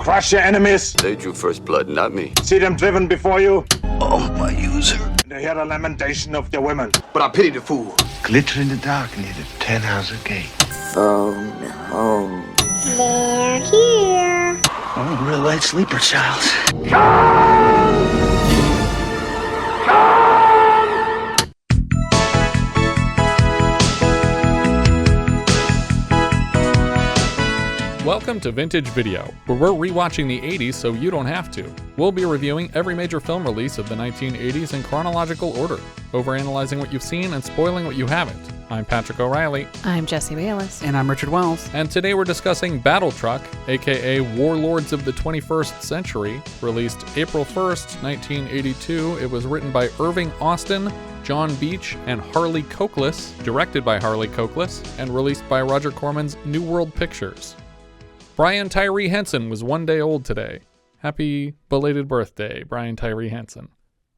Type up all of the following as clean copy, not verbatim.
crush your enemies. They drew first blood, not me. See them driven before you. Oh, my user. And to hear the lamentation of their women. But I pity the fool. Glitter in the dark near the 10-house gate. Oh, no. They're here. Oh, a real light sleeper, child. Welcome to Vintage Video, where we're rewatching the 80s so you don't have to. We'll be reviewing every major film release of the 1980s in chronological order, overanalyzing what you've seen and spoiling what you haven't. I'm Patrick O'Reilly. I'm Jesse Bayless. And I'm Richard Wells. And today we're discussing Battletruck, aka Warlords of the 21st Century, released April 1st, 1982. It was written by Irving Austin, John Beech, and Harley Cokeliss, directed by Harley Cokeliss, and released by Roger Corman's New World Pictures. Brian Tyree Henson was 1 day old today. Happy belated birthday, Brian Tyree Henson.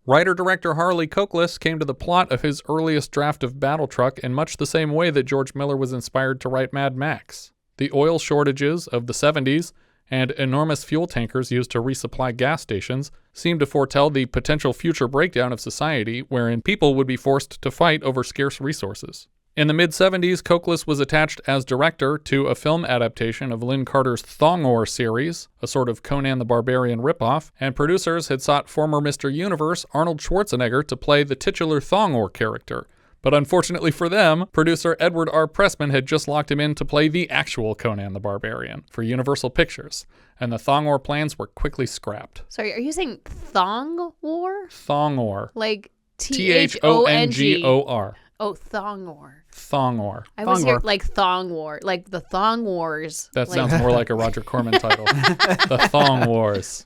Writer-director Harley Cokeliss came to the plot of his earliest draft of Battletruck in much the same way that George Miller was inspired to write Mad Max. The oil shortages of the 70s and enormous fuel tankers used to resupply gas stations seemed to foretell the potential future breakdown of society wherein people would be forced to fight over scarce resources. In the mid-70s, Cokeliss was attached as director to a film adaptation of Lynn Carter's Thongor series, a sort of Conan the Barbarian ripoff, and producers had sought former Mr. Universe Arnold Schwarzenegger to play the titular Thongor character. But unfortunately for them, producer Edward R. Pressman had just locked him in to play the actual Conan the Barbarian for Universal Pictures, and the Thongor plans were quickly scrapped. Sorry, are you saying Thong War? Thongor. Like Thongor. Oh, Thongor. Thongor. I was here Thongor. like Thong War, like the Thong Wars. That like, sounds more like a Roger Corman title. The Thong Wars.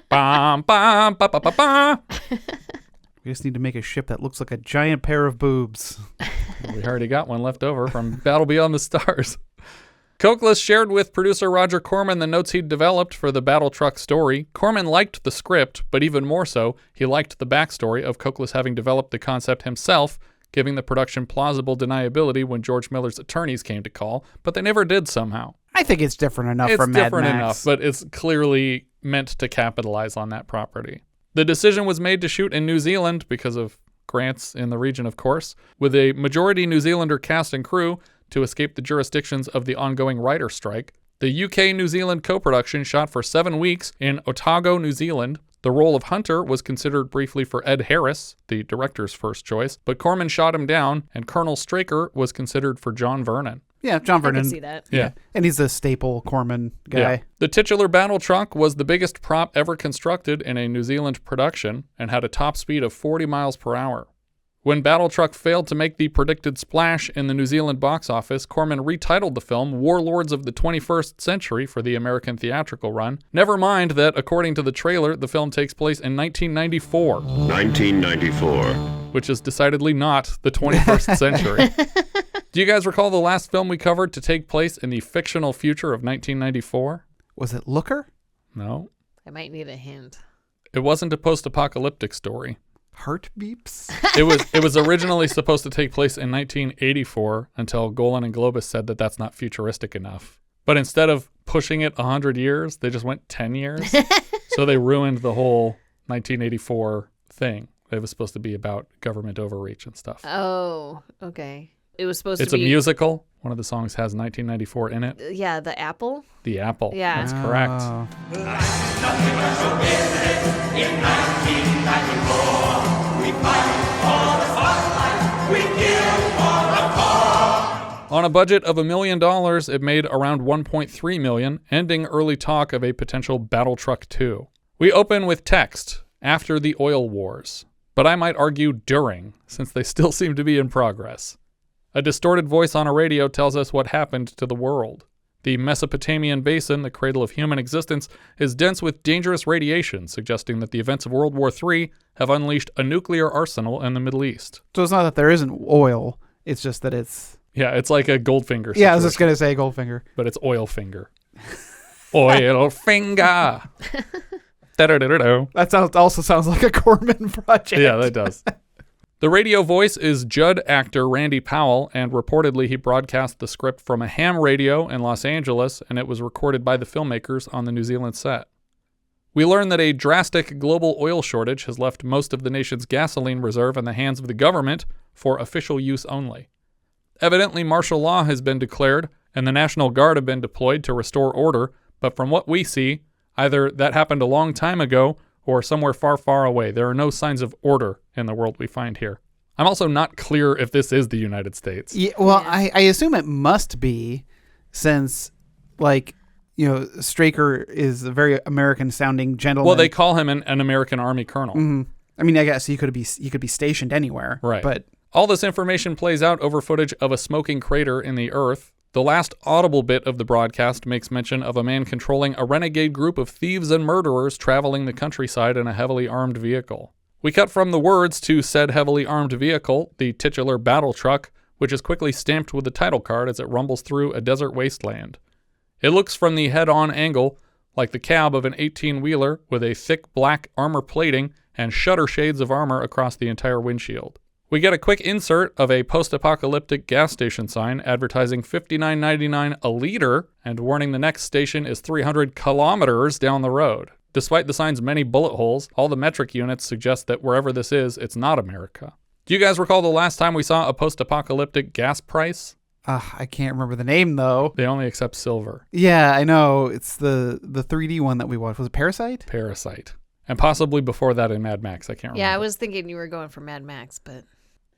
Bam, bam, ba, ba, ba, ba. We just need to make a ship that looks like a giant pair of boobs. We already got one left over from Battle Beyond the Stars. Cokeliss shared with producer Roger Corman the notes he'd developed for the Battletruck story. Corman liked the script, but even more so, he liked the backstory of Cokeliss having developed the concept himself, giving the production plausible deniability when George Miller's attorneys came to call, but they never did somehow. I think it's different enough for Mad Max. It's different enough, but it's clearly meant to capitalize on that property. The decision was made to shoot in New Zealand because of grants in the region, of course, with a majority New Zealander cast and crew to escape the jurisdictions of the ongoing writer strike. The UK-New Zealand co-production shot for 7 weeks in Otago, New Zealand. The role of Hunter was considered briefly for Ed Harris, the director's first choice, but Corman shot him down, and Colonel Straker was considered for John Vernon. Yeah, John I Vernon. can see that. Yeah. And he's a staple Corman guy. Yeah. The titular Battletruck was the biggest prop ever constructed in a New Zealand production and had a top speed of 40 miles per hour. When Battletruck failed to make the predicted splash in the New Zealand box office, Corman retitled the film Warlords of the 21st Century for the American theatrical run. Never mind that, according to the trailer, the film takes place in 1994. 1994. Which is decidedly not the 21st century. Do you guys recall the last film we covered to take place in the fictional future of 1994? Was it Looker? No. I might need a hint. It wasn't a post-apocalyptic story. Heart beeps? It was originally supposed to take place in 1984 until Golan and Globus said that that's not futuristic enough. But instead of pushing it 100 years, they just went 10 years. So they ruined the whole 1984 thing. It was supposed to be about government overreach and stuff. Oh, okay. It was supposed It's to be... a musical. One of the songs has 1994 in it. Yeah, The Apple? The Apple. Yeah. That's correct. On a budget of $1 million, it made around $1.3 million, ending early talk of a potential Battletruck 2. We open with text, after the oil wars, but I might argue during, since they still seem to be in progress. A distorted voice on a radio tells us what happened to the world. The Mesopotamian basin, the cradle of human existence, is dense with dangerous radiation, suggesting that the events of World War III have unleashed a nuclear arsenal in the Middle East. So it's not that there isn't oil, it's just that it's... Yeah, it's like a Goldfinger situation. Yeah, I was just going to say Goldfinger. But it's oil finger. Oil finger. Da-da-da-da-da. That also sounds like a Corman project. Yeah, that does. The radio voice is Judd actor Randy Powell, and reportedly he broadcast the script from a ham radio in Los Angeles, and it was recorded by the filmmakers on the New Zealand set. We learn that a drastic global oil shortage has left most of the nation's gasoline reserve in the hands of the government for official use only. Evidently, martial law has been declared, and the National Guard have been deployed to restore order, but from what we see, either that happened a long time ago or somewhere far, far away. There are no signs of order in the world we find here. I'm also not clear if this is the United States. Yeah, well, I assume it must be, since, like, you know, Straker is a very American-sounding gentleman. Well, they call him an American Army colonel. Mm-hmm. I mean, I guess he could be stationed anywhere. Right. But all this information plays out over footage of a smoking crater in the earth. The last audible bit of the broadcast makes mention of a man controlling a renegade group of thieves and murderers traveling the countryside in a heavily armed vehicle. We cut from the words to said heavily armed vehicle, the titular Battletruck, which is quickly stamped with the title card as it rumbles through a desert wasteland. It looks from the head-on angle like the cab of an 18-wheeler with a thick black armor plating and shutter shades of armor across the entire windshield. We get a quick insert of a post-apocalyptic gas station sign advertising $59.99 a liter and warning the next station is 300 kilometers down the road. Despite the sign's many bullet holes, all the metric units suggest that wherever this is, it's not America. Do you guys recall the last time we saw a post-apocalyptic gas price? I can't remember the name, though. They only accept silver. Yeah, I know. It's the 3D one that we watched. Was it Parasite? Parasite. And possibly before that in Mad Max. I can't remember. Yeah, I was thinking you were going for Mad Max, but...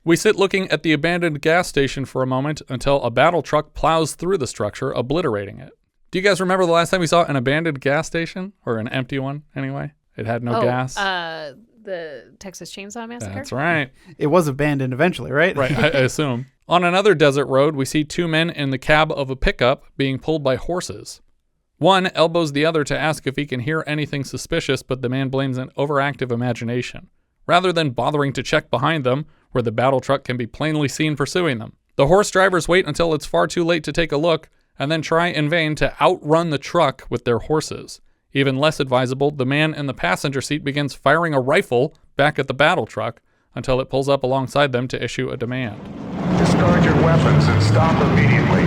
We sit looking at the abandoned gas station for a moment until a battle truck plows through the structure, obliterating it. Do you guys remember the last time we saw an abandoned gas station? Or an empty one, anyway? It had no gas. The Texas Chainsaw Massacre? That's right. It was abandoned eventually, right? Right, I assume. On another desert road, we see two men in the cab of a pickup being pulled by horses. One elbows the other to ask if he can hear anything suspicious, but the man blames an overactive imagination, rather than bothering to check behind them, where the battle truck can be plainly seen pursuing them. The horse drivers wait until it's far too late to take a look, and then try in vain to outrun the truck with their horses. Even less advisable, the man in the passenger seat begins firing a rifle back at the battle truck until it pulls up alongside them to issue a demand. Discard your weapons and stop immediately.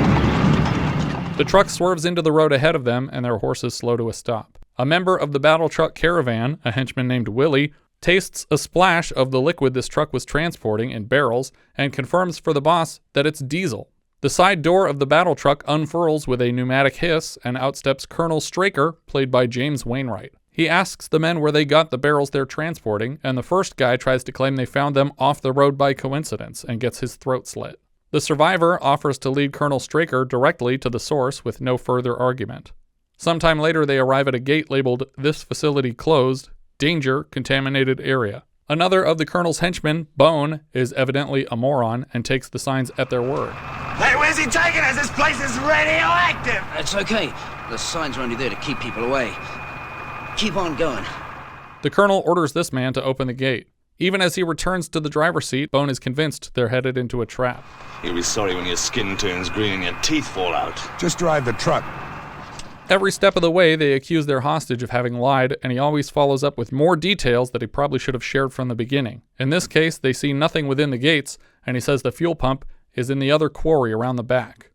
The truck swerves into the road ahead of them, and their horses slow to a stop. A member of the battle truck caravan, a henchman named Willie, tastes a splash of the liquid this truck was transporting in barrels and confirms for the boss that it's diesel. The side door of the battle truck unfurls with a pneumatic hiss, and out steps Colonel Straker, played by James Wainwright. He asks the men where they got the barrels they're transporting, and the first guy tries to claim they found them off the road by coincidence and gets his throat slit. The survivor offers to lead Colonel Straker directly to the source with no further argument. Sometime later, they arrive at a gate labeled "This facility closed. Danger, contaminated area." Another of the colonel's henchmen, Bone, is evidently a moron and takes the signs at their word. Hey, where's he taking us? This place is radioactive! It's okay. The signs are only there to keep people away. Keep on going. The colonel orders this man to open the gate. Even as he returns to the driver's seat, Bone is convinced they're headed into a trap. You'll be sorry when your skin turns green and your teeth fall out. Just drive the truck. Every step of the way, they accuse their hostage of having lied, and he always follows up with more details that he probably should have shared from the beginning. In this case, they see nothing within the gates, and he says the fuel pump is in the other quarry around the back.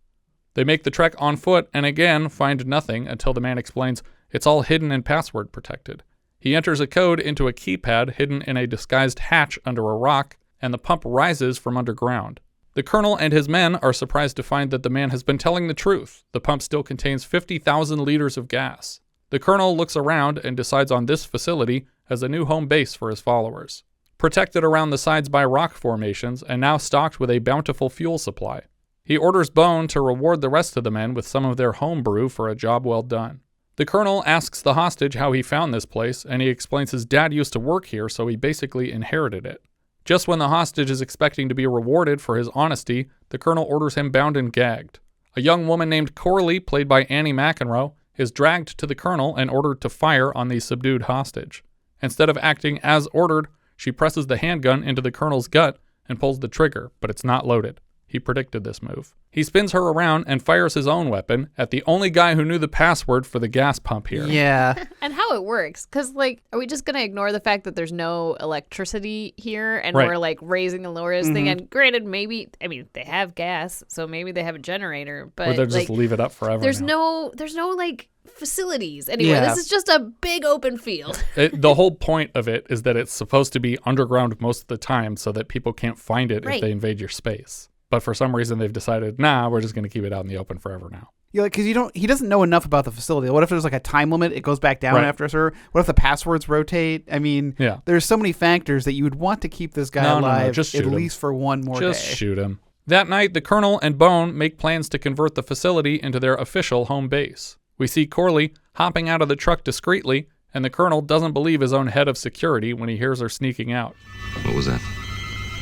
They make the trek on foot and again find nothing until the man explains it's all hidden and password protected. He enters a code into a keypad hidden in a disguised hatch under a rock, and the pump rises from underground. The colonel and his men are surprised to find that the man has been telling the truth. The pump still contains 50,000 liters of gas. The colonel looks around and decides on this facility as a new home base for his followers. Protected around the sides by rock formations and now stocked with a bountiful fuel supply. He orders Bone to reward the rest of the men with some of their home brew for a job well done. The colonel asks the hostage how he found this place, and he explains his dad used to work here, so he basically inherited it. Just when the hostage is expecting to be rewarded for his honesty, the colonel orders him bound and gagged. A young woman named Corlie, played by Annie McEnroe, is dragged to the colonel and ordered to fire on the subdued hostage. Instead of acting as ordered, she presses the handgun into the colonel's gut and pulls the trigger, but it's not loaded. He predicted this move. He spins her around and fires his own weapon at the only guy who knew the password for the gas pump here. Yeah. And how it works. Because, like, are we just going to ignore the fact that there's no electricity here and Right. we're, like, raising and lowering this thing? And granted, maybe, I mean, they have gas, so maybe they have a generator. But Or they'll like, just leave it up forever. there's now. no, like, facilities anywhere. Yeah. This is just a big open field. The whole point of it is that it's supposed to be underground most of the time so that people can't find it if Right. they invade your space. But for some reason, they've decided, nah, we're just going to keep it out in the open forever now. Yeah, because he doesn't know enough about the facility. What if there's like a time limit? It goes back down Right. after a certain. What if the passwords rotate? I mean, Yeah. there's so many factors that you would want to keep this guy No, alive just at shoot him. least for one more Just day. shoot him. That night, the Colonel and Bone make plans to convert the facility into their official home base. We see Corlie hopping out of the truck discreetly, and the Colonel doesn't believe his own head of security when he hears her sneaking out. What was that?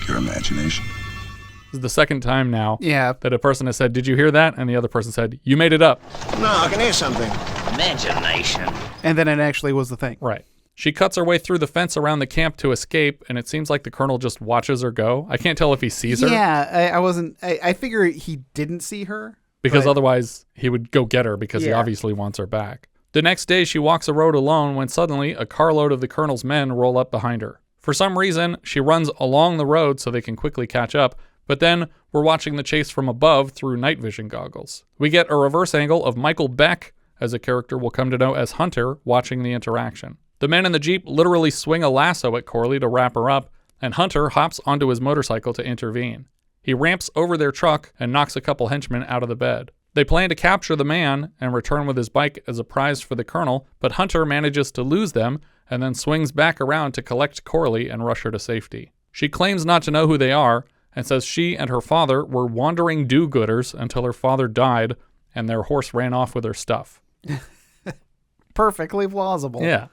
Your imagination. This is the second time now Yeah. that a person has said, "Did you hear that?" And the other person said, "You made it up." No, I can hear something. Imagination. And then it actually was the thing. Right. She cuts her way through the fence around the camp to escape, and it seems like the Colonel just watches her go. I can't tell if he sees her. Yeah, I wasn't. I figure he didn't see her. Because but- otherwise he would go get her because he Yeah. obviously wants her back. The next day she walks a road alone when suddenly a carload of the Colonel's men roll up behind her. For some reason, she runs along the road so they can quickly catch up, but then we're watching the chase from above through night vision goggles. We get a reverse angle of Michael Beck, as a character we'll come to know as Hunter, watching the interaction. The men in the Jeep literally swing a lasso at Corlie to wrap her up, and Hunter hops onto his motorcycle to intervene. He ramps over their truck and knocks a couple henchmen out of the bed. They plan to capture the man and return with his bike as a prize for the Colonel, but Hunter manages to lose them and then swings back around to collect Corlie and rush her to safety. She claims not to know who they are and says she and her father were wandering do-gooders until her father died and their horse ran off with her stuff. Perfectly plausible. Yeah.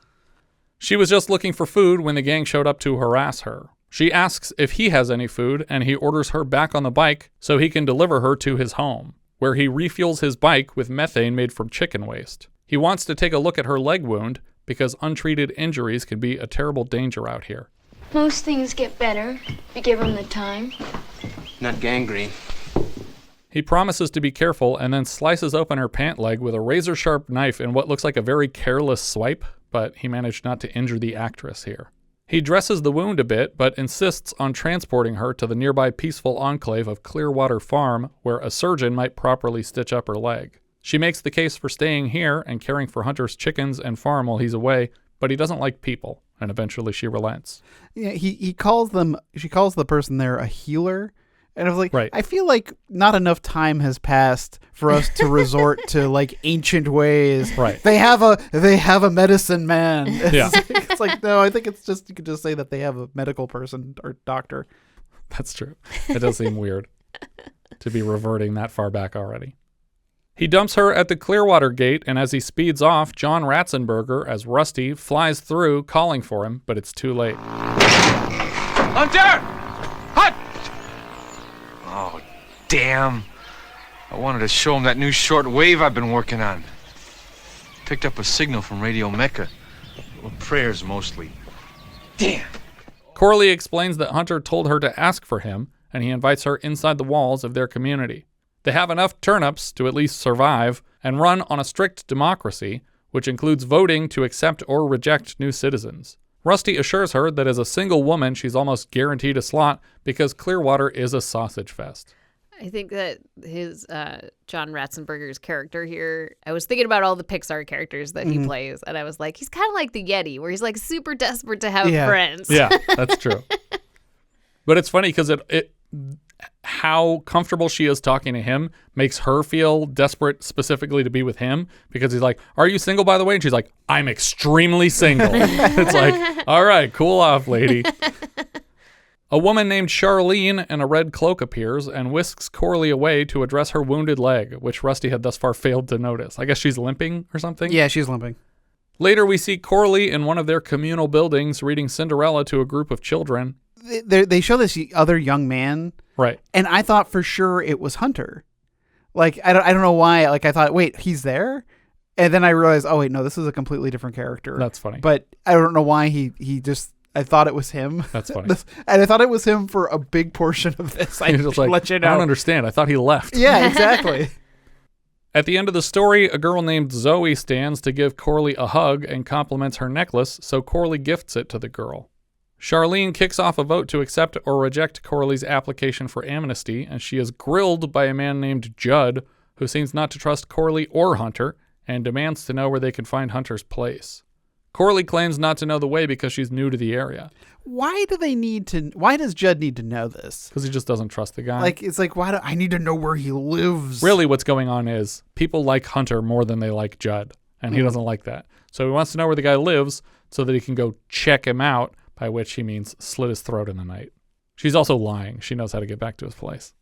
She was just looking for food when the gang showed up to harass her. She asks if he has any food, and he orders her back on the bike so he can deliver her to his home, where he refuels his bike with methane made from chicken waste. He wants to take a look at her leg wound because untreated injuries can be a terrible danger out here. Most things get better if you give them the time. Not gangrene. He promises to be careful and then slices open her pant leg with a razor-sharp knife in what looks like a very careless swipe, but he managed not to injure the actress here. He dresses the wound a bit, but insists on transporting her to the nearby peaceful enclave of Clearwater Farm, where a surgeon might properly stitch up her leg. She makes the case for staying here and caring for Hunter's chickens and farm while he's away, but he doesn't like people, and eventually she relents. Yeah, she calls the person there a healer. And I was like, Right. I feel like not enough time has passed for us to resort to like ancient ways. Right. They have a medicine man. Yeah. It's like, no, I think it's just, you could just say that they have a medical person or doctor. That's true. It does seem weird to be reverting that far back already. He dumps her at the Clearwater gate, and as he speeds off, John Ratzenberger, as Rusty, flies through calling for him, but it's too late. Hunter! Hunt! Oh, damn. I wanted to show him that new short wave I've been working on. Picked up a signal from Radio Mecca. Well, prayers mostly. Damn. Corlie explains that Hunter told her to ask for him, and he invites her inside the walls of their community. They have enough turnips to at least survive and run on a strict democracy, which includes voting to accept or reject new citizens. Rusty assures her that as a single woman, she's almost guaranteed a slot because Clearwater is a sausage fest. I think that his John Ratzenberger's character here, I was thinking about all the Pixar characters that he plays, and I was like, he's kind of like the Yeti, where he's like super desperate to have friends. Yeah, that's true. But it's funny because how comfortable she is talking to him makes her feel desperate specifically to be with him, because he's like, "Are you single, by the way?" And she's like, "I'm extremely single." It's like, all right, cool off, lady. A woman named Charlene in a red cloak appears and whisks Corlie away to address her wounded leg, which Rusty had thus far failed to notice. I guess she's limping or something? Yeah, she's limping. Later, we see Corlie in one of their communal buildings reading Cinderella to a group of children. They show this other young man, Right. and I thought for sure it was Hunter. Like, I don't know why. Like, I thought, wait, he's there? And then I realized, oh, wait, no, this is a completely different character. That's funny. But I don't know why he just... I thought it was him. That's funny. And I thought it was him for a big portion of this. I just like, let you know. I don't understand. I thought he left. Yeah, exactly. At the end of the story, a girl named Zoe stands to give Corlie a hug and compliments her necklace, so Corlie gifts it to the girl. Charlene kicks off a vote to accept or reject Corlie's application for amnesty, and she is grilled by a man named Judd, who seems not to trust Corlie or Hunter, and demands to know where they can find Hunter's place. Corlie claims not to know the way because she's new to the area. Why does Judd need to know this? Because he just doesn't trust the guy. Like, it's like, why do I need to know where he lives? Really what's going on is people like Hunter more than they like Judd, and he doesn't like that. So he wants to know where the guy lives so that he can go check him out, by which he means slit his throat in the night. She's also lying. She knows how to get back to his place.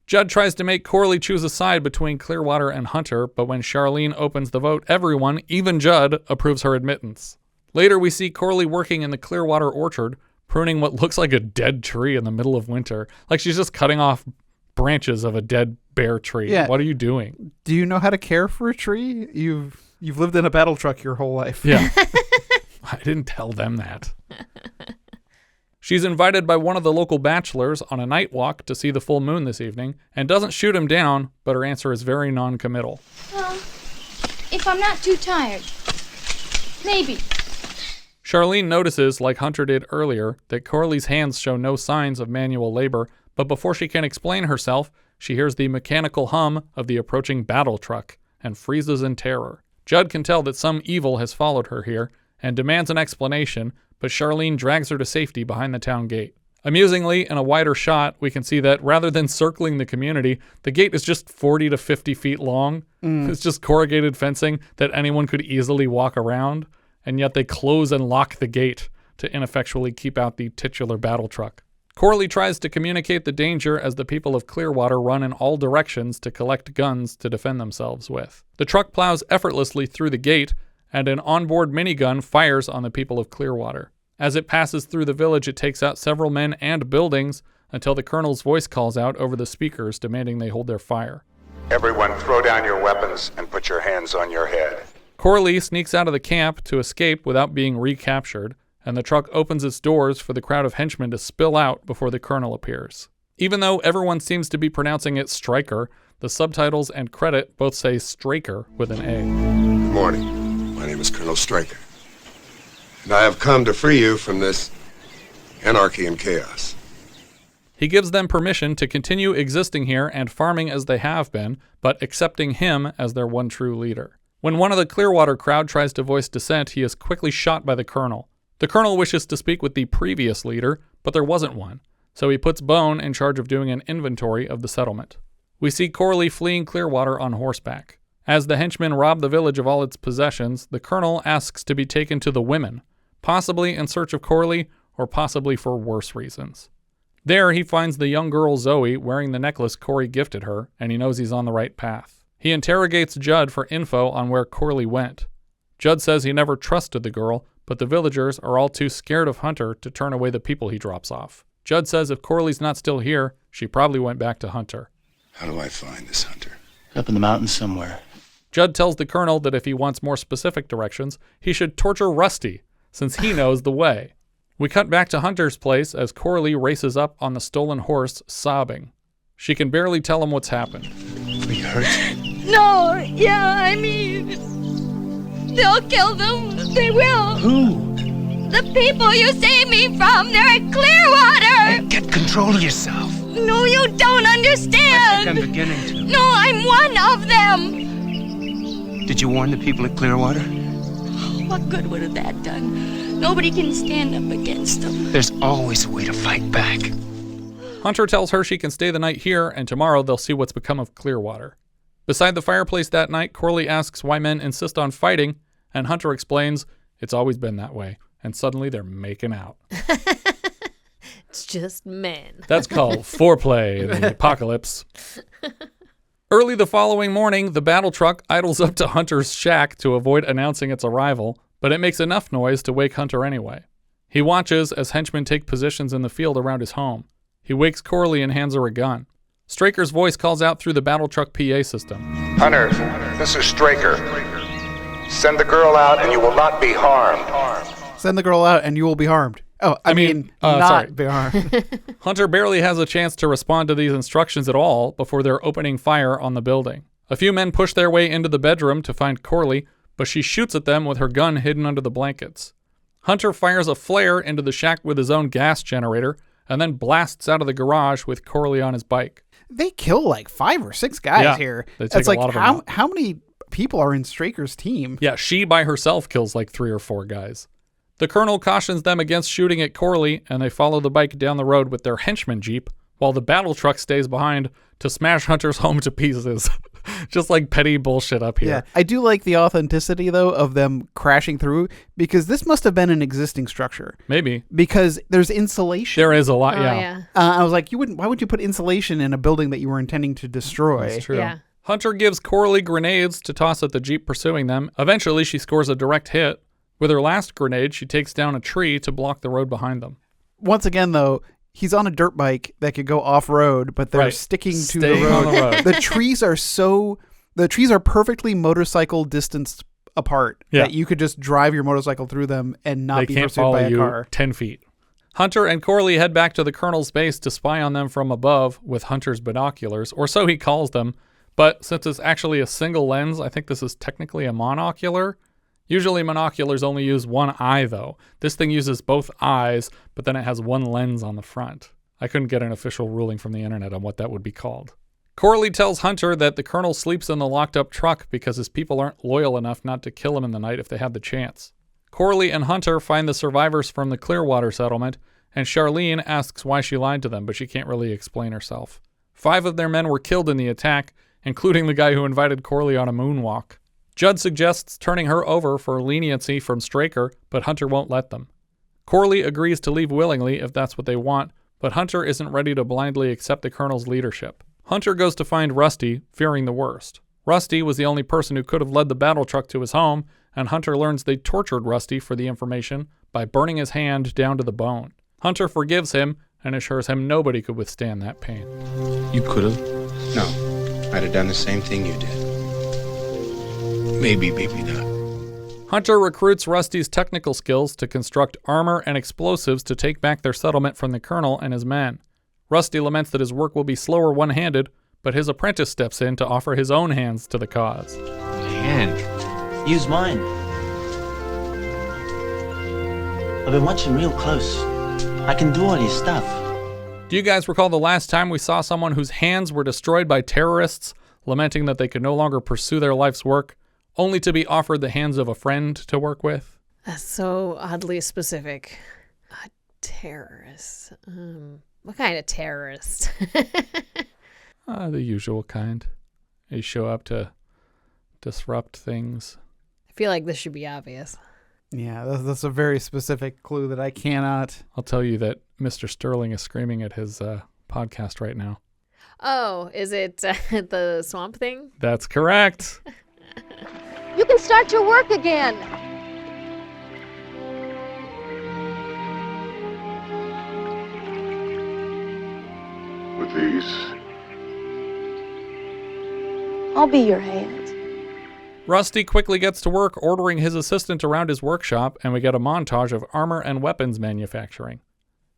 Judd tries to make Corlie choose a side between Clearwater and Hunter, but when Charlene opens the vote, everyone, even Judd, approves her admittance. Later, we see Corlie working in the Clearwater orchard, pruning what looks like a dead tree in the middle of winter. Like she's just cutting off branches of a dead bare tree. Yeah. What are you doing? Do you know how to care for a tree? You've lived in a Battletruck your whole life. Yeah. I didn't tell them that. She's invited by one of the local bachelors on a night walk to see the full moon this evening and doesn't shoot him down, but her answer is very non-committal. If I'm not too tired. Maybe. Charlene notices, like Hunter did earlier, that Corlie's hands show no signs of manual labor, but before she can explain herself, she hears the mechanical hum of the approaching Battletruck and freezes in terror. Judd can tell that some evil has followed her here and demands an explanation, but Charlene drags her to safety behind the town gate. Amusingly, in a wider shot, we can see that rather than circling the community, the gate is just 40 to 50 feet long. It's just corrugated fencing that anyone could easily walk around, and yet they close and lock the gate to ineffectually keep out the titular Battletruck. Corlie tries to communicate the danger as the people of Clearwater run in all directions to collect guns to defend themselves with. The truck plows effortlessly through the gate, and an onboard minigun fires on the people of Clearwater. As it passes through the village, it takes out several men and buildings until the colonel's voice calls out over the speakers demanding they hold their fire. Everyone throw down your weapons and put your hands on your head. Corlie sneaks out of the camp to escape without being recaptured, and the truck opens its doors for the crowd of henchmen to spill out before the colonel appears. Even though everyone seems to be pronouncing it Straker, the subtitles and credit both say Straker with an A. Good morning. My name is Colonel Straker, and I have come to free you from this anarchy and chaos. He gives them permission to continue existing here and farming as they have been, but accepting him as their one true leader. When one of the Clearwater crowd tries to voice dissent, he is quickly shot by the colonel. The colonel wishes to speak with the previous leader, but there wasn't one, so he puts Bone in charge of doing an inventory of the settlement. We see Corlie fleeing Clearwater on horseback. As the henchmen rob the village of all its possessions, the colonel asks to be taken to the women, possibly in search of Corlie, or possibly for worse reasons. There, he finds the young girl Zoe wearing the necklace Corey gifted her, and he knows he's on the right path. He interrogates Judd for info on where Corlie went. Judd says he never trusted the girl, but the villagers are all too scared of Hunter to turn away the people he drops off. Judd says if Corlie's not still here, she probably went back to Hunter. How do I find this Hunter? Up in the mountains somewhere. Judd tells the colonel that if he wants more specific directions, he should torture Rusty, since he knows the way. We cut back to Hunter's place as Corlie races up on the stolen horse, sobbing. She can barely tell him what's happened. Are you hurt? No, yeah, I mean, they'll kill them. They will. Who? The people you saved me from, they're at Clearwater. Get control of yourself. No, you don't understand. I'm beginning to. No, I'm one of them. Did you warn the people at Clearwater? What good would have that done? Nobody can stand up against them. There's always a way to fight back. Hunter tells her she can stay the night here, and tomorrow they'll see what's become of Clearwater. Beside the fireplace that night, Corlie asks why men insist on fighting, and Hunter explains it's always been that way, and suddenly they're making out. It's just men. That's called foreplay in the apocalypse. Early the following morning, the Battletruck idles up to Hunter's shack to avoid announcing its arrival, but it makes enough noise to wake Hunter anyway. He watches as henchmen take positions in the field around his home. He wakes Corlie and hands her a gun. Straker's voice calls out through the Battletruck PA system. Hunter, this is Straker. Send the girl out and you will not be harmed. Send the girl out and you will be harmed. Oh, I mean not VR. Hunter barely has a chance to respond to these instructions at all before they're opening fire on the building. A few men push their way into the bedroom to find Corlie, but she shoots at them with her gun hidden under the blankets. Hunter fires a flare into the shack with his own gas generator and then blasts out of the garage with Corlie on his bike. They kill like 5 or 6 guys here. They take it's a like lot of them out. how many people are in Straker's team? Yeah, she by herself kills like 3 or 4 guys. The colonel cautions them against shooting at Corlie, and they follow the bike down the road with their henchman jeep, while the Battletruck stays behind to smash Hunter's home to pieces. Just like petty bullshit up here. Yeah, I do like the authenticity, though, of them crashing through, because this must have been an existing structure. Maybe. Because there's insulation. There is a lot, I was like, why would you put insulation in a building that you were intending to destroy? That's true. Yeah. Hunter gives Corlie grenades to toss at the jeep pursuing them. Eventually, she scores a direct hit. With her last grenade, she takes down a tree to block the road behind them. Once again, though, he's on a dirt bike that could go off-road, but they're sticking to the road. On the road. The trees are perfectly motorcycle distanced apart that you could just drive your motorcycle through them and not be pursued by a car. 10 feet. Hunter and Corlie head back to the colonel's base to spy on them from above with Hunter's binoculars, or so he calls them. But since it's actually a single lens, I think this is technically a monocular. Usually monoculars only use one eye, though. This thing uses both eyes, but then it has one lens on the front. I couldn't get an official ruling from the internet on what that would be called. Corlie tells Hunter that the colonel sleeps in the locked-up truck because his people aren't loyal enough not to kill him in the night if they had the chance. Corlie and Hunter find the survivors from the Clearwater settlement, and Charlene asks why she lied to them, but she can't really explain herself. 5 of their men were killed in the attack, including the guy who invited Corlie on a moonwalk. Judd suggests turning her over for leniency from Straker, but Hunter won't let them. Corlie agrees to leave willingly if that's what they want, but Hunter isn't ready to blindly accept the colonel's leadership. Hunter goes to find Rusty, fearing the worst. Rusty was the only person who could have led the Battletruck to his home, and Hunter learns they tortured Rusty for the information by burning his hand down to the bone. Hunter forgives him and assures him nobody could withstand that pain. You could have? No. I'd have done the same thing you did. Maybe not. Hunter recruits Rusty's technical skills to construct armor and explosives to take back their settlement from the colonel and his men. Rusty laments that his work will be slower one-handed, but his apprentice steps in to offer his own hands to the cause. Hand? Use mine. I've been watching real close. I can do all your stuff. Do you guys recall the last time we saw someone whose hands were destroyed by terrorists, lamenting that they could no longer pursue their life's work, only to be offered the hands of a friend to work with? That's so oddly specific. A terrorist. What kind of terrorist? The usual kind. They show up to disrupt things. I feel like this should be obvious. Yeah, that's a very specific clue that I cannot. I'll tell you that Mr. Sterling is screaming at his podcast right now. Oh, is it the swamp thing? That's correct. You can start your work again. With these, I'll be your hand. Rusty quickly gets to work ordering his assistant around his workshop, and we get a montage of armor and weapons manufacturing.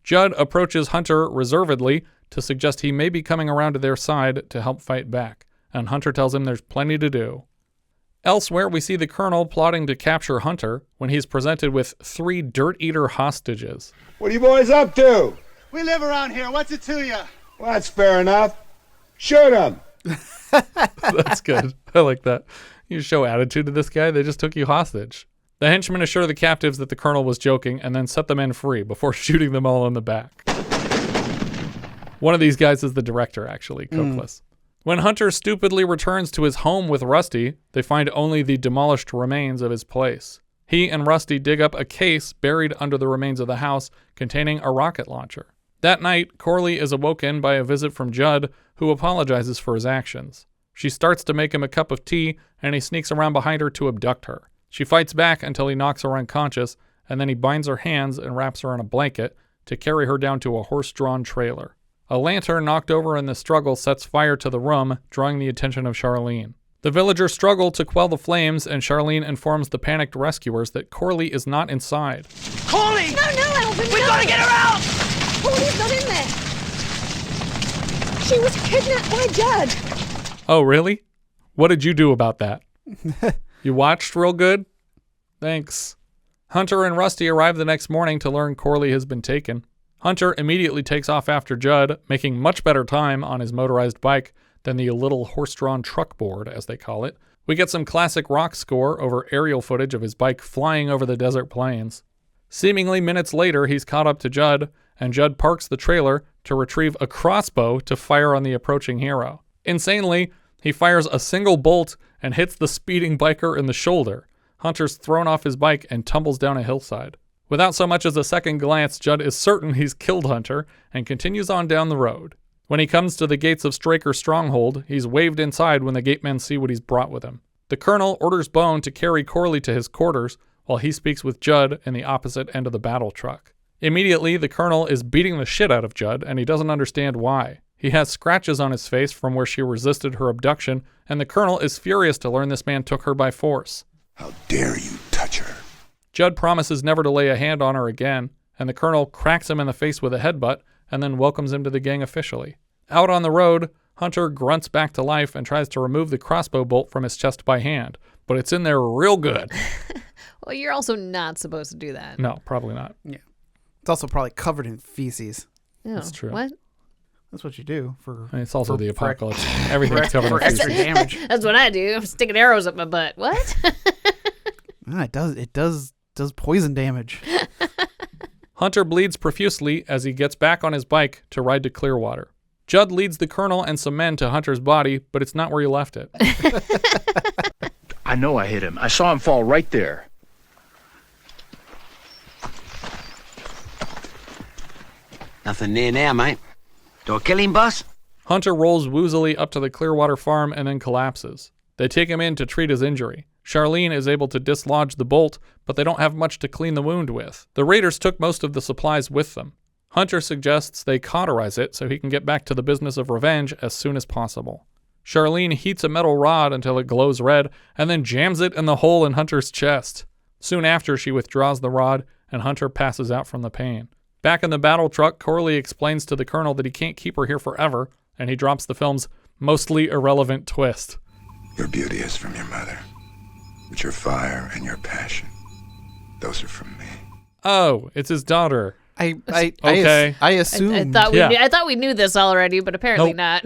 Judd approaches Hunter reservedly to suggest he may be coming around to their side to help fight back, and Hunter tells him there's plenty to do. Elsewhere, we see the colonel plotting to capture Hunter when he's presented with 3 dirt-eater hostages. What are you boys up to? We live around here. What's it to you? Well, that's fair enough. Shoot him. That's good. I like that. You show attitude to this guy, they just took you hostage. The henchmen assure the captives that the colonel was joking and then set the men free before shooting them all in the back. One of these guys is the director, actually, Cokeliss. When Hunter stupidly returns to his home with Rusty, they find only the demolished remains of his place. He and Rusty dig up a case buried under the remains of the house containing a rocket launcher. That night, Corlie is awoken by a visit from Judd, who apologizes for his actions. She starts to make him a cup of tea, and he sneaks around behind her to abduct her. She fights back until he knocks her unconscious, and then he binds her hands and wraps her in a blanket to carry her down to a horse-drawn trailer. A lantern knocked over in the struggle sets fire to the room, drawing the attention of Charlene. The villagers struggle to quell the flames, and Charlene informs the panicked rescuers that Corlie is not inside. Corlie! No, I don't We gotta get her out! Corlie's not in there. She was kidnapped by Judd. Oh, really? What did you do about that? You watched real good? Thanks. Hunter and Rusty arrive the next morning to learn Corlie has been taken. Hunter immediately takes off after Judd, making much better time on his motorized bike than the little horse-drawn truck board, as they call it. We get some classic rock score over aerial footage of his bike flying over the desert plains. Seemingly minutes later, he's caught up to Judd, and Judd parks the trailer to retrieve a crossbow to fire on the approaching hero. Insanely, he fires a single bolt and hits the speeding biker in the shoulder. Hunter's thrown off his bike and tumbles down a hillside. Without so much as a second glance, Judd is certain he's killed Hunter and continues on down the road. When he comes to the gates of Straker's stronghold, he's waved inside when the gatemen see what he's brought with him. The colonel orders Bone to carry Corlie to his quarters while he speaks with Judd in the opposite end of the Battletruck. Immediately, the colonel is beating the shit out of Judd, and he doesn't understand why. He has scratches on his face from where she resisted her abduction, and the colonel is furious to learn this man took her by force. How dare you touch her? Judd promises never to lay a hand on her again, and the colonel cracks him in the face with a headbutt and then welcomes him to the gang officially. Out on the road, Hunter grunts back to life and tries to remove the crossbow bolt from his chest by hand, but it's in there real good. Well, you're also not supposed to do that. No, probably not. Yeah. It's also probably covered in feces. Oh, That's true. What? That's what you do for. And it's also the apocalypse. Everything's covered in extra feces. damage. That's what I do. I'm sticking arrows up my butt. What? It does poison damage. Hunter bleeds profusely as he gets back on his bike to ride to Clearwater. Judd leads the colonel and some men to Hunter's body, but it's not where he left it. I know I hit him. I saw him fall right there. Nothing near now, mate. Do I kill him, boss? Hunter rolls woozily up to the Clearwater farm and then collapses. They take him in to treat his injury. Charlene is able to dislodge the bolt, but they don't have much to clean the wound with. The raiders took most of the supplies with them. Hunter suggests they cauterize it so he can get back to the business of revenge as soon as possible. Charlene heats a metal rod until it glows red and then jams it in the hole in Hunter's chest. Soon after, she withdraws the rod and Hunter passes out from the pain. Back in the Battletruck, Corlie explains to the colonel that he can't keep her here forever, and he drops the film's mostly irrelevant twist. Your beauty is from your mother, but your fire and your passion, those are from me. Oh, it's his daughter. I assumed. I thought we knew this already, but apparently not.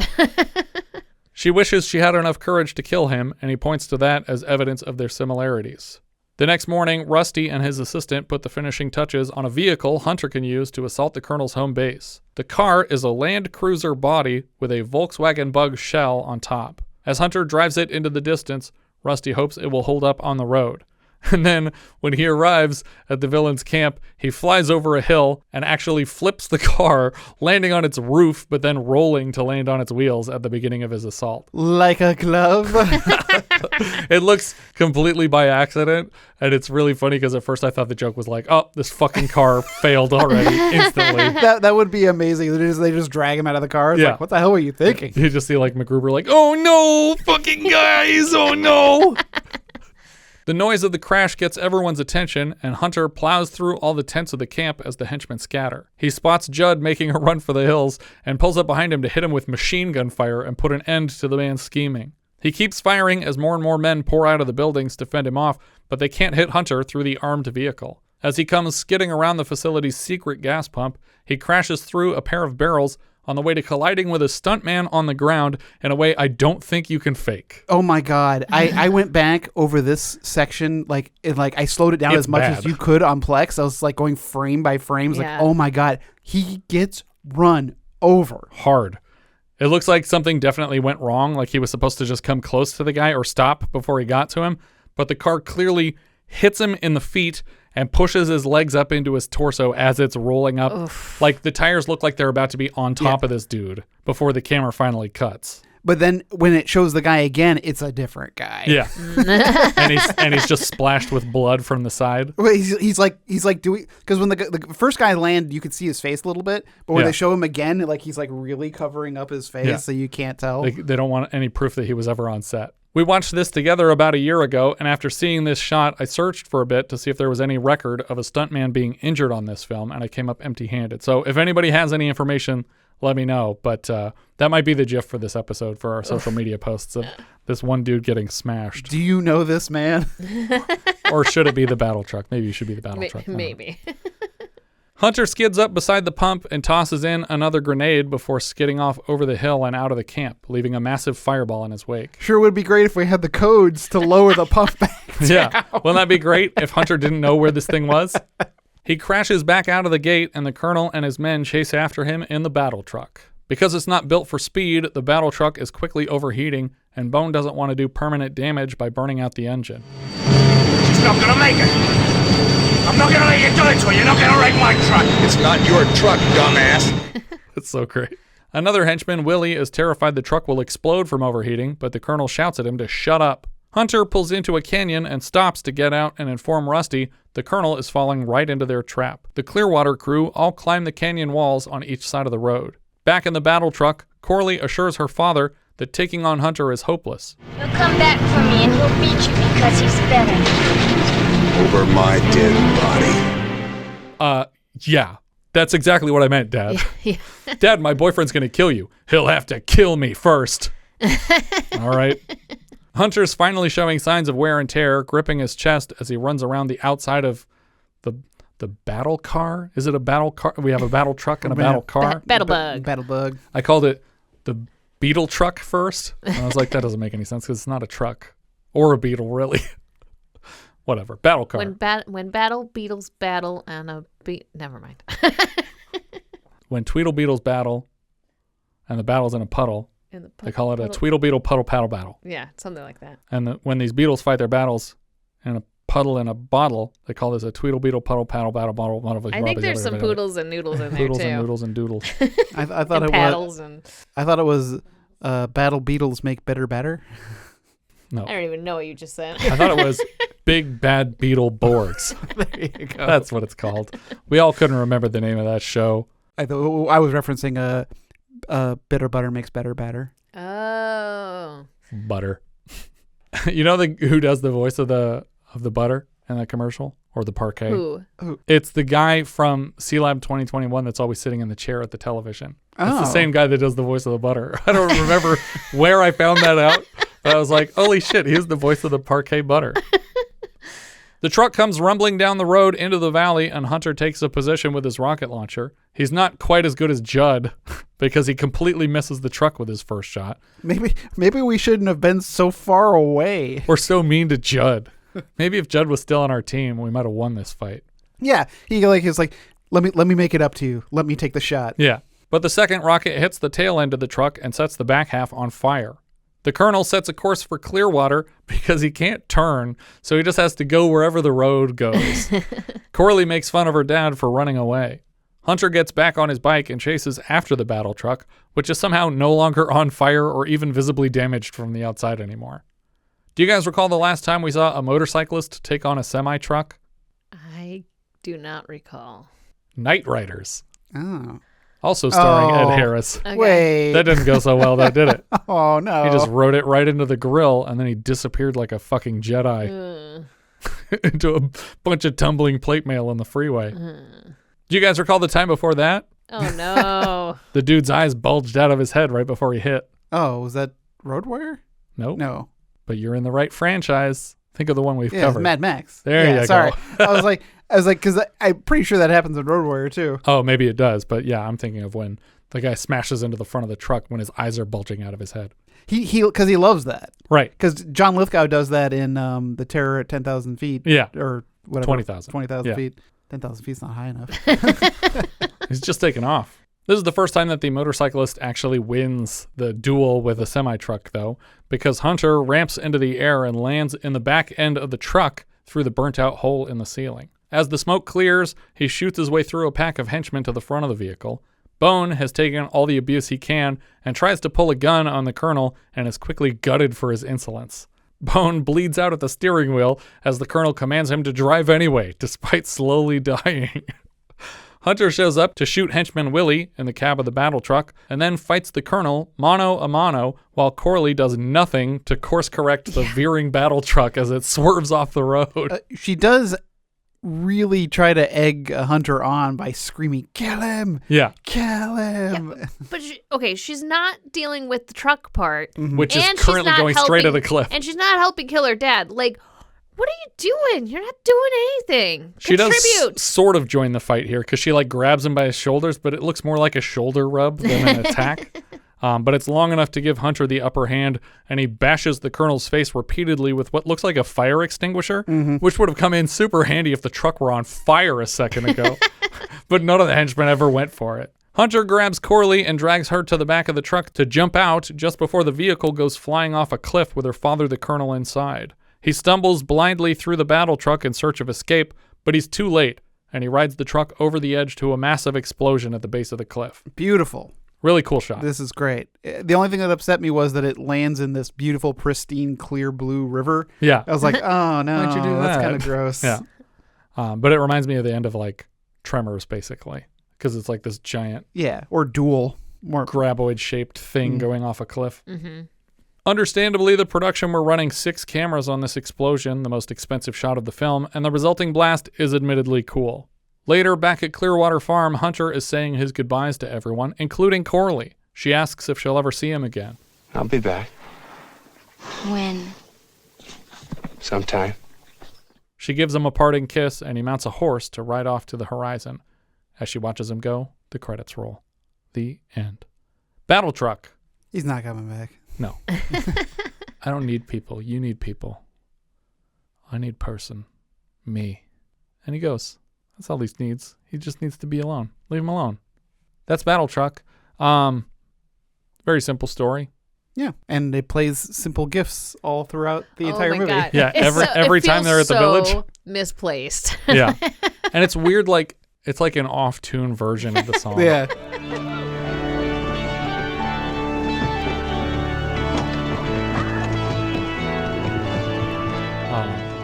She wishes she had enough courage to kill him, and he points to that as evidence of their similarities. The next morning, Rusty and his assistant put the finishing touches on a vehicle Hunter can use to assault the colonel's home base. The car is a Land Cruiser body with a Volkswagen Bug shell on top. As Hunter drives it into the distance, Rusty hopes it will hold up on the road. And then, when he arrives at the villain's camp, he flies over a hill and actually flips the car, landing on its roof, but then rolling to land on its wheels at the beginning of his assault. Like a glove. It looks completely by accident, and it's really funny because at first I thought the joke was like, oh, this fucking car failed already instantly. That would be amazing. They just drag him out of the car. It's like, what the hell were you thinking? You just see like MacGruber like, oh no, fucking guys, oh no. The noise of the crash gets everyone's attention, and Hunter plows through all the tents of the camp as the henchmen scatter. He spots Judd making a run for the hills and pulls up behind him to hit him with machine gun fire and put an end to the man's scheming. He keeps firing as more and more men pour out of the buildings to fend him off, but they can't hit Hunter through the armed vehicle. As he comes skidding around the facility's secret gas pump, he crashes through a pair of barrels on the way to colliding with a stuntman on the ground in a way I don't think you can fake. Oh my God. I went back over this section, I slowed it down as much as you could on Plex. I was like going frame by frame. Like, oh my God, he gets run over. Hard. It looks like something definitely went wrong, like he was supposed to just come close to the guy or stop before he got to him, but the car clearly hits him in the feet and pushes his legs up into his torso as it's rolling up. Oof. Like the tires look like they're about to be on top of this dude before the camera finally cuts. But then when it shows the guy again, it's a different guy. Yeah. and he's just splashed with blood from the side. Well, he's like doing, because when the first guy landed, you could see his face a little bit, but when they show him again, like he's like really covering up his face so you can't tell. They don't want any proof that he was ever on set. We watched this together about a year ago, and after seeing this shot, I searched for a bit to see if there was any record of a stuntman being injured on this film, and I came up empty-handed. So if anybody has any information, let me know. But that might be the gif for this episode for our social media posts of this one dude getting smashed. Do you know this man? Or should it be the Battletruck? Maybe you should be the Battletruck. Maybe. Hunter skids up beside the pump and tosses in another grenade before skidding off over the hill and out of the camp, leaving a massive fireball in his wake. Sure would be great if we had the codes to lower the pump back down. Yeah. Wouldn't that be great if Hunter didn't know where this thing was? He crashes back out of the gate, and the colonel and his men chase after him in the Battletruck. Because it's not built for speed, the Battletruck is quickly overheating, and Bone doesn't want to do permanent damage by burning out the engine. She's not gonna make it. I'm not gonna let you do it to her. You're not gonna wreck my truck. It's not your truck, dumbass. It's so great. Another henchman, Willie, is terrified the truck will explode from overheating, but the colonel shouts at him to shut up. Hunter pulls into a canyon and stops to get out and inform Rusty the colonel is falling right into their trap. The Clearwater crew all climb the canyon walls on each side of the road. Back in the Battletruck, Corlie assures her father that taking on Hunter is hopeless. He'll come back for me and he'll beat you because he's better. Over my dead body. Yeah. That's exactly what I meant, Dad. Yeah. Dad, my boyfriend's gonna kill you. He'll have to kill me first. All right. Hunter's finally showing signs of wear and tear, gripping his chest as he runs around the outside of the battle car. Is it a battle car? We have a battle truck and a battle car. Battle bug. Battle bug. I called it the Beetle truck first. And I was like, that doesn't make any sense because it's not a truck or a beetle, really. Whatever. Battle car. When battle beetles battle and a never mind. When Tweedle Beetles battle and the battle's in a puddle, they call it a Tweedle Beetle puddle paddle battle. Yeah, something like that. And when these beetles fight their battles in a puddle in a bottle, they call this a Tweedle Beetle puddle paddle battle bottle. I think there's some poodles and noodles in there too. Poodles and noodles and doodles. I thought it was battle beetles make better batter. No. I don't even know what you just said. I thought it was Big Bad Beetle Boards. There you go. That's what it's called. We all couldn't remember the name of that show. I was referencing bitter butter makes better batter. Oh. Butter. You know who does the voice of the butter in that commercial or the parquet? Who? It's the guy from C-Lab 2021 that's always sitting in the chair at the television. Oh. It's the same guy that does the voice of the butter. I don't remember where I found that out. But I was like, holy shit, he's the voice of the parquet butter. The truck comes rumbling down the road into the valley, and Hunter takes a position with his rocket launcher. He's not quite as good as Judd because he completely misses the truck with his first shot. Maybe we shouldn't have been so far away. Or so mean to Judd. Maybe if Judd was still on our team, we might have won this fight. Yeah, he's like, let me make it up to you. Let me take the shot. Yeah, but the second rocket hits the tail end of the truck and sets the back half on fire. The colonel sets a course for Clearwater because he can't turn, so he just has to go wherever the road goes. Corlie makes fun of her dad for running away. Hunter gets back on his bike and chases after the battle truck, which is somehow no longer on fire or even visibly damaged from the outside anymore. Do you guys recall the last time we saw a motorcyclist take on a semi-truck? I do not recall. Night Riders. Oh. Also starring Ed Harris. Okay. Wait. That didn't go so well, though, did it? Oh, no. He just rode it right into the grill, and then he disappeared like a fucking Jedi into a bunch of tumbling plate mail on the freeway. Do you guys recall the time before that? Oh, no. The dude's eyes bulged out of his head right before he hit. Oh, was that Road Warrior? Nope. No. But you're in the right franchise. Think of the one we've Yeah, covered. Mad Max. There you sorry. go. I was like, because I'm pretty sure that happens in Road Warrior too. Oh, maybe it does. But yeah, I'm thinking of when the guy smashes into the front of the truck when his eyes are bulging out of his head. Because he loves that. Right. Because John Lithgow does that in The Terror at 10,000 feet. Yeah. Or whatever. 20,000. 20,000 feet. 10,000 feet's not high enough. He's just taking off. This is the first time that the motorcyclist actually wins the duel with a semi-truck, though, because Hunter ramps into the air and lands in the back end of the truck through the burnt-out hole in the ceiling. As the smoke clears, he shoots his way through a pack of henchmen to the front of the vehicle. Bone has taken all the abuse he can and tries to pull a gun on the colonel and is quickly gutted for his insolence. Bone bleeds out at the steering wheel as the colonel commands him to drive anyway, despite slowly dying. Hunter shows up to shoot henchman Willie in the cab of the battle truck and then fights the colonel mano a mano while Corlie does nothing to course correct the veering battle truck as it swerves off the road. She does really try to egg Hunter on by screaming, "Kill him! Yeah. Kill him!" Yeah, but she's not dealing with the truck part. Which is and currently going straight to the cliff. And she's not helping kill her dad. Like, what are you doing? You're not doing anything. She Contribute. does sort of join the fight here because she like grabs him by his shoulders, but it looks more like a shoulder rub than an attack. But it's long enough to give Hunter the upper hand, and he bashes the colonel's face repeatedly with what looks like a fire extinguisher, which would have come in super handy if the truck were on fire a second ago. But none of the henchmen ever went for it. Hunter grabs Corlie and drags her to the back of the truck to jump out just before the vehicle goes flying off a cliff with her father, the colonel, inside. He stumbles blindly through the battle truck in search of escape, but he's too late, and he rides the truck over the edge to a massive explosion at the base of the cliff. Beautiful. Really cool shot. This is great. The only thing that upset me was that it lands in this beautiful, pristine, clear blue river. Yeah. I was like, oh, no, why'd you do that's that? kind of gross. Yeah. But it reminds me of the end of, like, Tremors, basically, because it's like this giant... Yeah, or Duel. More graboid-shaped thing going off a cliff. Understandably, the production were running 6 cameras on this explosion, the most expensive shot of the film, and the resulting blast is admittedly cool. Later, back at Clearwater Farm, Hunter is saying his goodbyes to everyone, including Corlie. She asks if she'll ever see him again. I'll be back. When? Sometime. She gives him a parting kiss, and he mounts a horse to ride off to the horizon. As she watches him go, the credits roll. The end. Battletruck. He's not coming back. No. I don't need people. You need people. I need person. Me. And he goes. That's all he needs. He just needs to be alone. Leave him alone. That's Battletruck. Very simple story. Yeah, and it plays simple gifts all throughout the entire movie. God. Yeah, every time they're at the village. Misplaced. Yeah. And it's weird, like, it's like an off-tune version of the song. Yeah.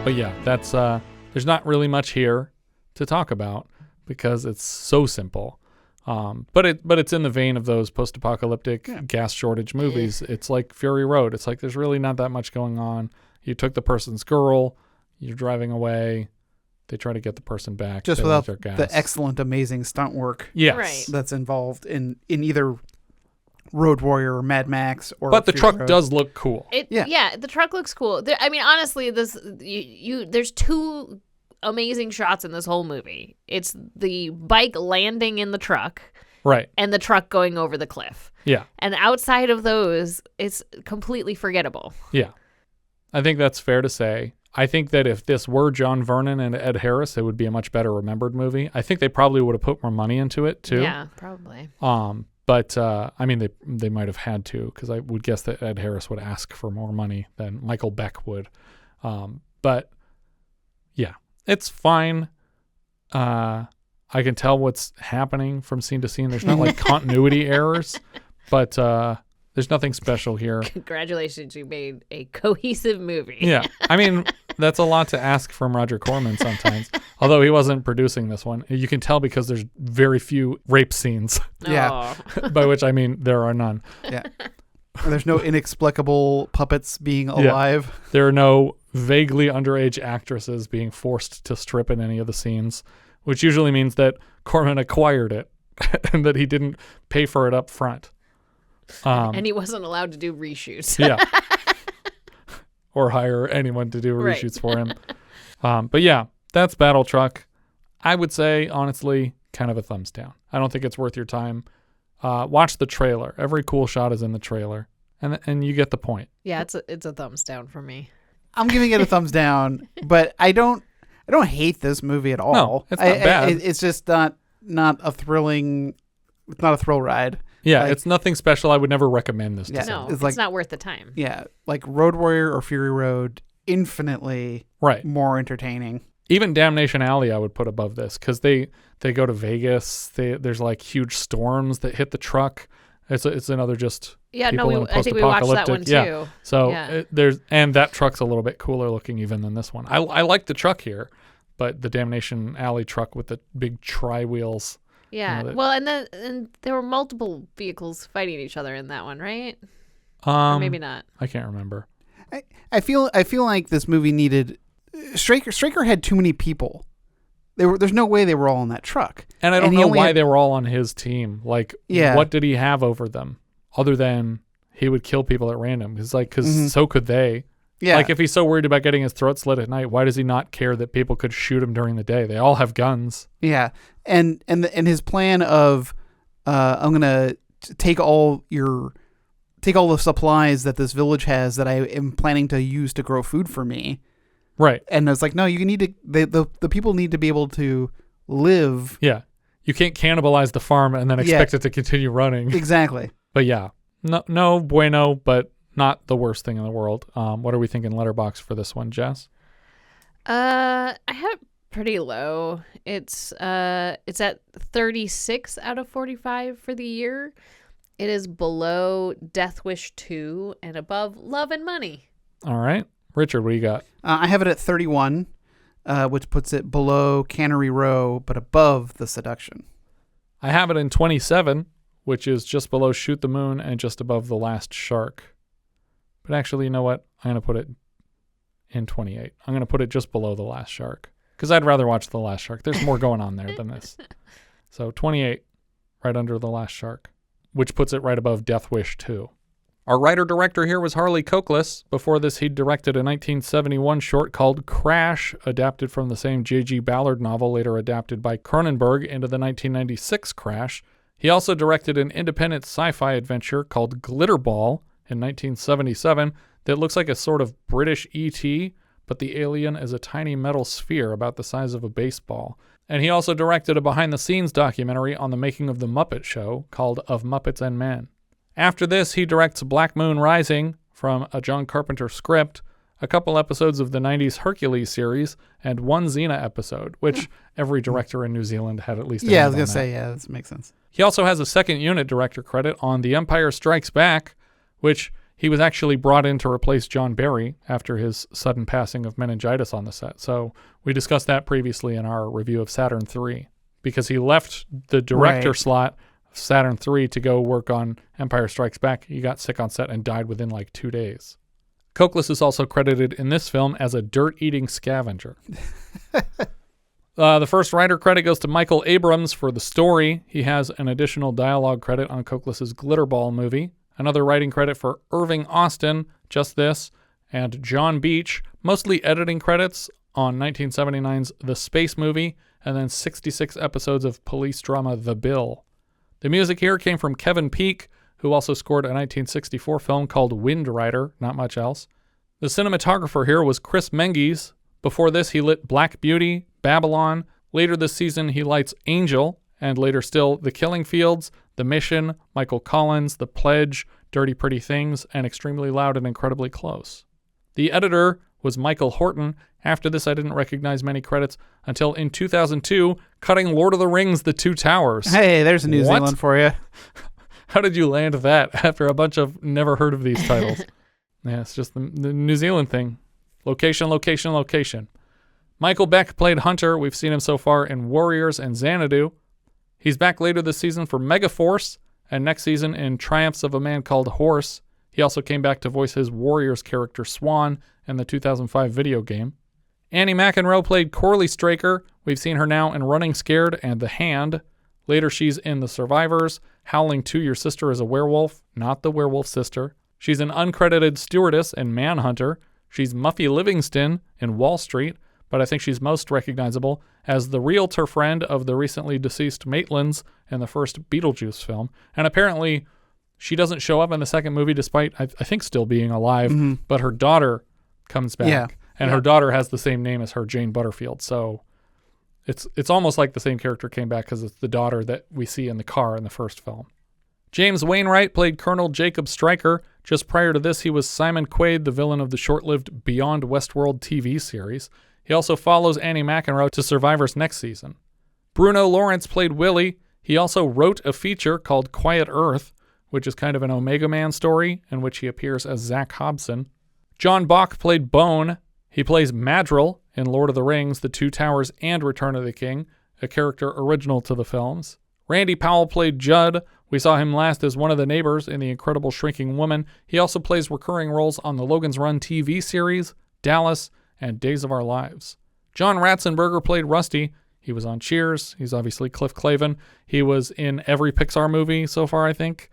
But yeah, that's there's not really much here to talk about because it's so simple. But it's in the vein of those post-apocalyptic gas shortage movies. It's like Fury Road. It's like there's really not that much going on. You took the person's girl, you're driving away, they try to get the person back. Just without the excellent, amazing stunt work that's involved in either Road Warrior or Mad Max or But the Fury truck Road. does look cool. Yeah, the truck looks cool. I mean, honestly, there's 2 amazing shots in this whole movie. It's the bike landing in the truck, right, and the truck going over the cliff. Yeah. And outside of those, it's completely forgettable. Yeah. I think that's fair to say. I think that if this were John Vernon and Ed Harris, it would be a much better remembered movie. I think they probably would have put more money into it too. Yeah, probably. But I mean, they might have had to, because I would guess that Ed Harris would ask for more money than Michael Beck would. But yeah, it's fine. I can tell what's happening from scene to scene. There's not like continuity errors, but there's nothing special here. Congratulations, you made a cohesive movie. Yeah, I mean, that's a lot to ask from Roger Corman sometimes. Although he wasn't producing this one. You can tell because there's very few rape scenes. Yeah. By which I mean there are none. Yeah. There's no inexplicable puppets being alive. Yeah. There are no vaguely underage actresses being forced to strip in any of the scenes, which usually means that Corman acquired it and that he didn't pay for it up front. And he wasn't allowed to do reshoots. Yeah. Or hire anyone to do reshoots for him. But yeah, that's Battletruck. I would say, honestly, kind of a thumbs down. I don't think it's worth your time. Watch the trailer. Every cool shot is in the trailer. And you get the point. Yeah, it's a thumbs down for me. I'm giving it a thumbs down, but I don't hate this movie at all. No, it's not bad. It's just not a thrilling. It's not a thrill ride. Yeah, it's nothing special. I would never recommend this to No, someone. it's not worth the time. Yeah, like Road Warrior or Fury Road, infinitely more entertaining. Even Damnation Alley I would put above this because they go to Vegas. There's like huge storms that hit the truck. It's another just I think we watched that one too. Yeah. So and that truck's a little bit cooler looking even than this one. I like the truck here, but the Damnation Alley truck with the big tri-wheels Yeah. Well, and there were multiple vehicles fighting each other in that one, right? Or maybe not. I can't remember. I feel like this movie needed Straker had too many people. There's no way they were all in that truck. And I don't know why they were all on his team. Like, what did he have over them other than he would kill people at random? Because so could they. Yeah. Like, if he's so worried about getting his throat slit at night, why does he not care that people could shoot him during the day? They all have guns. Yeah. And his plan of I'm gonna take all the supplies that this village has that I am planning to use to grow food for me. Right. And it's like, no, you need to, the people need to be able to live. Yeah. You can't cannibalize the farm and then expect it to continue running. Exactly. But yeah, no bueno, but not the worst thing in the world. What are we thinking letterbox for this one, Jess? I have it pretty low. It's at 36 out of 45 for the year. It is below Death Wish 2 and above Love and Money. All right. Richard, what do you got? I have it at 31, which puts it below Cannery Row, but above The Seduction. I have it in 27, which is just below Shoot the Moon and just above The Last Shark. But actually, you know what? I'm going to put it in 28. I'm going to put it just below The Last Shark because I'd rather watch The Last Shark. There's more going on there than this. So 28, right under The Last Shark, which puts it right above Death Wish 2. Our writer-director here was Harley Cokeliss. Before this, he directed a 1971 short called Crash, adapted from the same J.G. Ballard novel, later adapted by Cronenberg into the 1996 Crash. He also directed an independent sci-fi adventure called Glitterball in 1977 that looks like a sort of British E.T., but the alien is a tiny metal sphere about the size of a baseball. And he also directed a behind-the-scenes documentary on the making of The Muppet Show called Of Muppets and Men. After this, he directs Black Moon Rising from a John Carpenter script, a couple episodes of the 90s Hercules series, and one Xena episode, which every director in New Zealand had at least a I was going to say, that makes sense. He also has a second unit director credit on The Empire Strikes Back, which he was actually brought in to replace John Barry after his sudden passing of meningitis on the set. So we discussed that previously in our review of Saturn III, because he left the director slot of Saturn III to go work on Empire Strikes Back. He got sick on set and died within like 2 days. Cokeliss is also credited in this film as a dirt-eating scavenger. The first writer credit goes to Michael Abrams for the story. He has an additional dialogue credit on Cokeliss's Glitterball movie. Another writing credit for Irving Austin, just this, and John Beech, mostly editing credits on 1979's The Space Movie, and then 66 episodes of police drama The Bill. The music here came from Kevin Peake, who also scored a 1964 film called Wind Rider, not much else. The cinematographer here was Chris Menges. Before this, he lit Black Beauty, Babylon. Later this season, he lights Angel, and later still The Killing Fields, The Mission, Michael Collins, The Pledge, Dirty Pretty Things, and Extremely Loud and Incredibly Close. The editor was Michael Horton. After this, I didn't recognize many credits until in 2002, cutting Lord of the Rings, The Two Towers. Hey, there's a New Zealand for you. How did you land that after a bunch of never heard of these titles? Yeah, it's just the New Zealand thing. Location, location, location. Michael Beck played Hunter. We've seen him so far in Warriors and Xanadu. He's back later this season for Megaforce, and next season in Triumphs of a Man Called Horse. He also came back to voice his Warriors character Swan in the 2005 video game. Annie McEnroe played Corlie Straker. We've seen her now in Running Scared and The Hand. Later she's in The Survivors, Howling 2, Your Sister is a Werewolf, not the werewolf sister. She's an uncredited stewardess in Manhunter. She's Muffy Livingston in Wall Street, but I think she's most recognizable as the realtor friend of the recently deceased Maitlands in the first Beetlejuice film. And apparently she doesn't show up in the second movie despite, I think, still being alive, but her daughter comes back. And her daughter has the same name as her, Jane Butterfield. So it's almost like the same character came back because it's the daughter that we see in the car in the first film. James Wainwright played Colonel Jacob Stryker. Just prior to this, he was Simon Quaid, the villain of the short-lived Beyond Westworld TV series. He also follows Annie McEnroe to Survivor's next season. Bruno Lawrence played Willie. He also wrote a feature called Quiet Earth, which is kind of an Omega Man story in which he appears as Zach Hobson. John Bach played Bone. He plays Madrill in Lord of the Rings, The Two Towers, and Return of the King, a character original to the films. Randy Powell played Judd. We saw him last as one of the neighbors in The Incredible Shrinking Woman. He also plays recurring roles on the Logan's Run TV series, Dallas, and Days of Our Lives. John Ratzenberger played Rusty. He was on Cheers. He's obviously Cliff Clavin. He was in every Pixar movie so far, I think.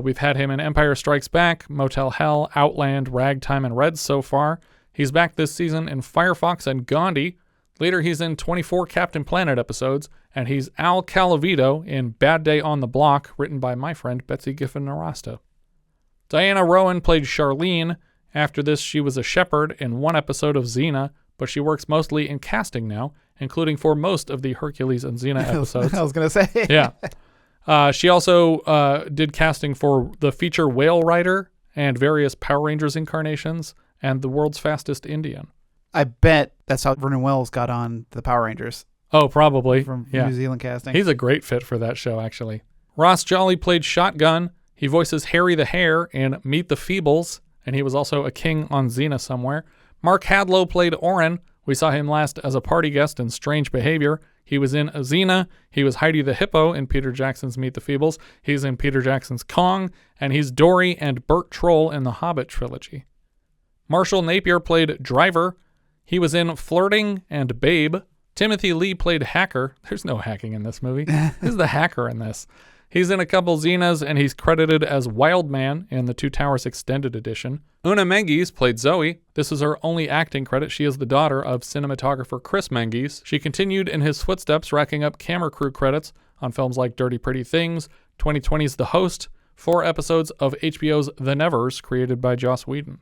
We've had him in Empire Strikes Back, Motel Hell, Outland, Ragtime, and Reds so far. He's back this season in Firefox and Gandhi. Later, he's in 24 Captain Planet episodes, and he's Al Calavito in Bad Day on the Block, written by my friend Betsy Giffen Narasta. Diana Rowan played Charlene. After this, she was a shepherd in one episode of Xena, but she works mostly in casting now, including for most of the Hercules and Xena episodes. I was going to say. Yeah. She also did casting for the feature Whale Rider and various Power Rangers incarnations and The World's Fastest Indian. I bet that's how Vernon Wells got on the Power Rangers. Oh, probably. From New Zealand casting. He's a great fit for that show, actually. Ross Jolly played Shotgun. He voices Harry the Hare in Meet the Feebles, and he was also a king on Xena somewhere. Mark Hadlow played Orin. We saw him last as a party guest in Strange Behavior. He was in Xena. He was Heidi the Hippo in Peter Jackson's Meet the Feebles. He's in Peter Jackson's Kong, and he's Dory and Bert Troll in the Hobbit trilogy. Marshall Napier played Driver. He was in Flirting and Babe. Timothy Lee played Hacker. There's no hacking in this movie. Who's the hacker in this? He's in a couple Xenas, and he's credited as Wildman in the Two Towers Extended Edition. Una Menges played Zoe. This is her only acting credit. She is the daughter of cinematographer Chris Menges. She continued in his footsteps, racking up camera crew credits on films like Dirty Pretty Things, 2020's The Host, 4 episodes of HBO's The Nevers, created by Joss Whedon.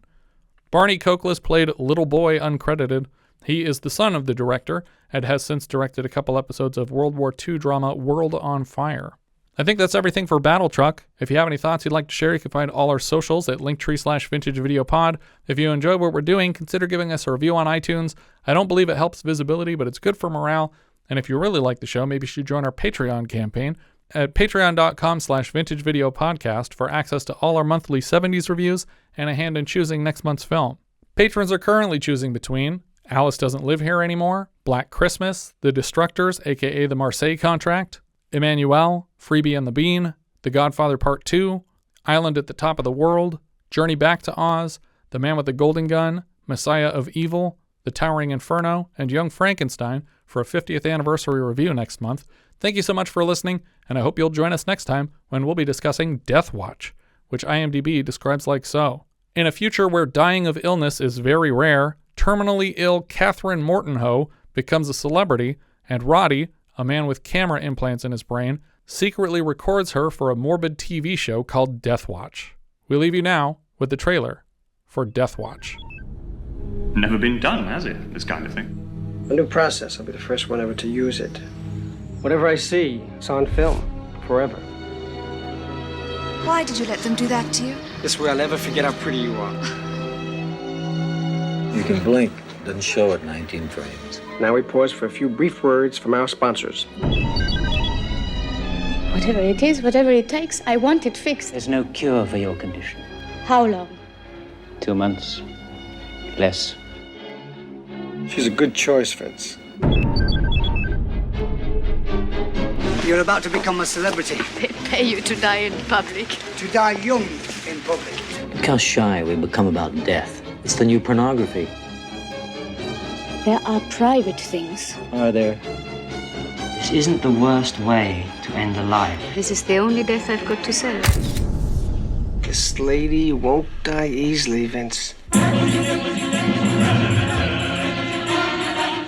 Barney Cokeliss played Little Boy, uncredited. He is the son of the director and has since directed a couple episodes of World War II drama World on Fire. I think that's everything for Battletruck. If you have any thoughts you'd like to share, you can find all our socials at linktree/vintagevideopod. If you enjoy what we're doing, consider giving us a review on iTunes. I don't believe it helps visibility, but it's good for morale. And if you really like the show, maybe you should join our Patreon campaign at patreon.com/vintagevideopodcast for access to all our monthly 70s reviews and a hand in choosing next month's film. Patrons are currently choosing between Alice Doesn't Live Here Anymore, Black Christmas, The Destructors, aka The Marseille Contract, Emmanuel, Freebie and the Bean, The Godfather Part 2, Island at the Top of the World, Journey Back to Oz, The Man with the Golden Gun, Messiah of Evil, The Towering Inferno, and Young Frankenstein for a 50th anniversary review next month. Thank you so much for listening, and I hope you'll join us next time when we'll be discussing Death Watch, which IMDb describes like so. In a future where dying of illness is very rare, terminally ill Catherine Mortonhoe becomes a celebrity, and Roddy, a man with camera implants in his brain, secretly records her for a morbid TV show called Death Watch. We leave you now with the trailer for Death Watch. Never been done, has it? This kind of thing. A new process. I'll be the first one ever to use it. Whatever I see, it's on film. Forever. Why did you let them do that to you? This way I'll never forget how pretty you are. You can blink. Doesn't show at 19 frames. Now we pause for a few brief words from our sponsors. Whatever it is, whatever it takes, I want it fixed. There's no cure for your condition. How long? 2 months. Less. She's a good choice, Vince. You're about to become a celebrity. They pay you to die in public. To die young in public. Look how shy we become about death. It's the new pornography. There are private things. Are there? This isn't the worst way to end a life. This is the only death I've got to sell. This lady won't die easily, Vince.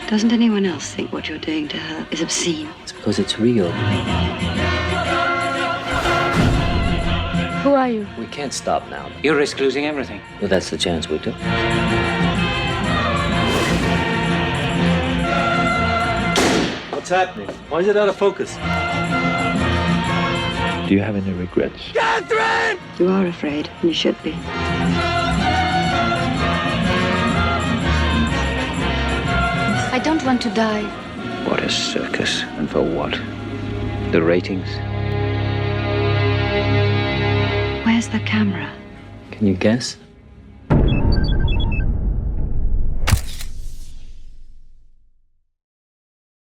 Doesn't anyone else think what you're doing to her is obscene? It's because it's real. Who are you? We can't stop now. You risk losing everything. Well, that's the chance we took. What's happening? Why is it out of focus? Do you have any regrets? Catherine! You are afraid, and you should be. I don't want to die. What a circus, and for what? The ratings? Where's the camera? Can you guess?